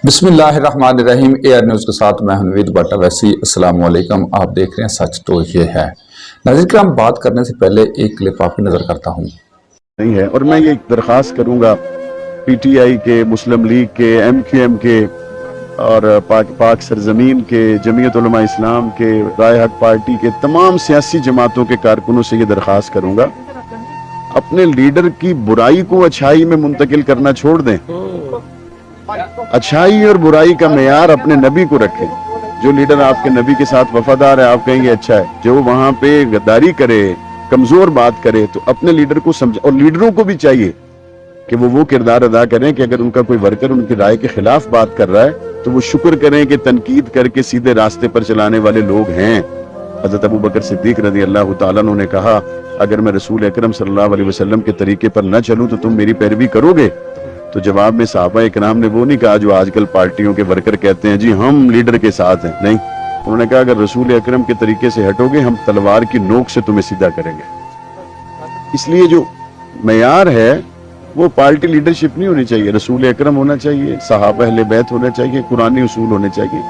बिस्मिल्लाहिर्रहमानिर्रहीम। AR news के साथ मैं हनवीद बट्टा वैसी। अस्सलाम वालेकुम। आप देख रहे हैं सच तो ये है। नाज़रीन करम, बात करने से पहले एक क्लिप आपकी नज़र करता हूँ। नहीं है और मैं ये दरख्वास्त करूंगा पीटीआई के, मुस्लिम लीग के, एमक्यूएम के और पाक सरजमीन के, जमीयत उलमा इस्लाम के, राय हक पार्टी के तमाम सियासी जमातों के कारकुनों से ये दरख्वास्त करूंगा, अपने लीडर की बुराई को अच्छाई में मुंतकिल करना छोड़ दें। अच्छाई और बुराई का मेयार अपने नबी को रखें। जो लीडर आपके नबी के साथ वफादार है, आप कहेंगे अच्छा है। जो वहां पे गद्दारी करे, कमजोर बात करे, तो अपने लीडर को समझ, और लीडरों को भी चाहिए कि वो किरदार अदा करें कि अगर उनका कोई वर्कर उनकी राय के खिलाफ बात कर रहा है तो वो शुक्र करें कि तनकीद करके सीधे रास्ते पर चलाने वाले लोग हैं। हजरत अबू बकर सिद्दीक रज़ी अल्लाह तआला अन्हु ने कहा, अगर मैं रसूल अकरम सल्लल्लाहु अलैहि वसल्लम के तरीके पर न चलूं तो तुम मेरी पैरवी करोगे? तो जवाब में सहाबा इकराम ने वो नहीं कहा जो आजकल पार्टियों के वर्कर कहते हैं, जी हम लीडर के साथ हैं। नहीं, उन्होंने कहा अगर रसूल अकरम के तरीके से हटोगे हम तलवार की नोक से तुम्हें सीधा करेंगे। इसलिए जो मेयार है वो पार्टी लीडरशिप नहीं होनी चाहिए, रसूल अकरम होना चाहिए, सहाबा अहले बैत होना चाहिए, कुरानी उसूल होने चाहिए।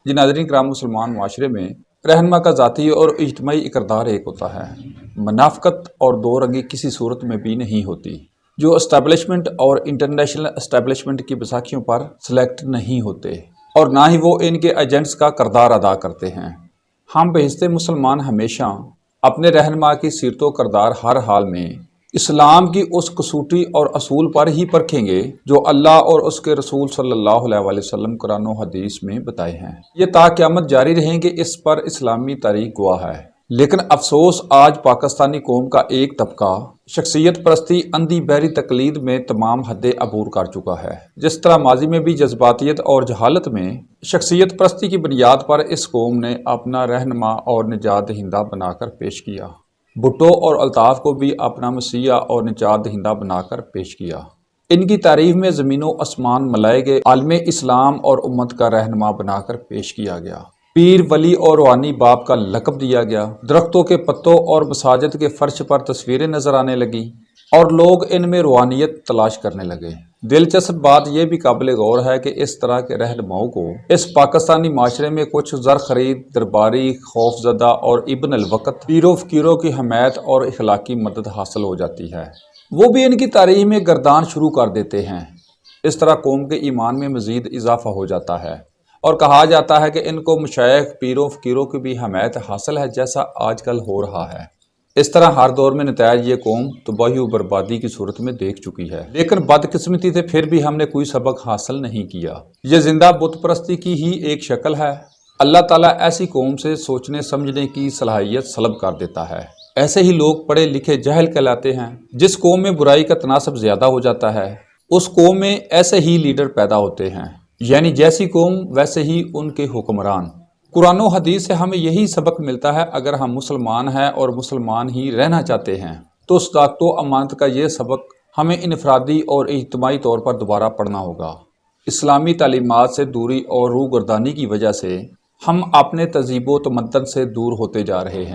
जी नाज़रीन करम, मुसलमान माशरे में रहनुमा का ज़ाती और इज्तिमाई किरदार एक होता है। मुनाफ़िक़त और दो रंगी किसी सूरत में भी नहीं होती। जो एस्टैब्लिशमेंट और इंटरनेशनल एस्टैब्लिशमेंट की बैसाखियों पर सिलेक्ट नहीं होते और ना ही वो इनके एजेंट्स का किरदार अदा करते हैं। हम बहिस्ते मुसलमान हमेशा अपने रहनुमा की सीरत व किरदार हर हाल में इस्लाम की उस कसूटी और असूल पर ही परखेंगे जो अल्लाह और उसके रसूल सल्लल्लाहु अलैहि वसल्लम कुरान और हदीस में बताए हैं। ये ता क़यामत जारी रहेंगे, इस पर इस्लामी तारीख गवाह है। लेकिन अफसोस, आज पाकिस्तानी कौम का एक तबका शख्सियत परस्ती, अंधी बहरी तकलीद में तमाम हदें अबूर कर चुका है। जिस तरह माजी में भी जज्बातियत और जहालत में शख्सियत परस्ती की बुनियाद पर इस कौम ने अपना रहनुमा और निजात दहिंदा बनाकर पेश किया, भुट्टो और अल्ताफ़ को भी अपना मसीहा और निजात दहिंदा बनाकर पेश किया। इनकी तारीफ में ज़मीनों आसमान मलाए गए, आलम इस्लाम और उम्मत का रहनुमा बनाकर पेश किया गया। पीर, वली और रूहानी बाप का लक़ब दिया गया। दरख्तों के पत्तों और मसाजिद के फर्श पर तस्वीरें नजर आने लगी और लोग इनमें रूहानियत तलाश करने लगे। दिलचस्प बात यह भी काबिल गौर है कि इस तरह के रहनुमाओं को इस पाकिस्तानी माशरे में कुछ ज़र खरीद, दरबारी, खौफजदा और इब्न अल वक़्त पीरो फ़कीरों की हमायत और इखलाकी मदद हासिल हो जाती है। वो भी इनकी तारीफ में गर्दान शुरू कर देते हैं। इस तरह कौम के ईमान में मज़ीद इजाफा हो जाता है और कहा जाता है कि इनको मशाइख, पीरों फ़कीरों की भी हमायत हासिल है, जैसा आजकल हो रहा है। इस तरह हर दौर में नतायज ये कौम तबाही व बर्बादी की सूरत में देख चुकी है। लेकिन बदकिस्मती से फिर भी हमने कोई सबक हासिल नहीं किया। ये जिंदा बुत परस्ती की ही एक शक्ल है। अल्लाह ताला ऐसी कौम से सोचने समझने की सलाहियत सलब कर देता है। ऐसे ही लोग पढ़े लिखे जाहिल कहलाते हैं। जिस कौम में बुराई का तनासब ज्यादा हो जाता है, उस कौम में ऐसे ही लीडर पैदा होते हैं, यानी जैसी कौम वैसे ही उनके हुक्मरान। कुरान और हदीस से हमें यही सबक मिलता है। अगर हम मुसलमान हैं और मुसलमान ही रहना चाहते हैं तो सदाकत व अमानत का ये सबक हमें इनफरादी और इज्तिमाई तौर पर दोबारा पढ़ना होगा। इस्लामी तालीमात से दूरी और रूगर्दानी की वजह से हम अपने तहज़ीब व तमद्दन से दूर होते जा रहे हैं।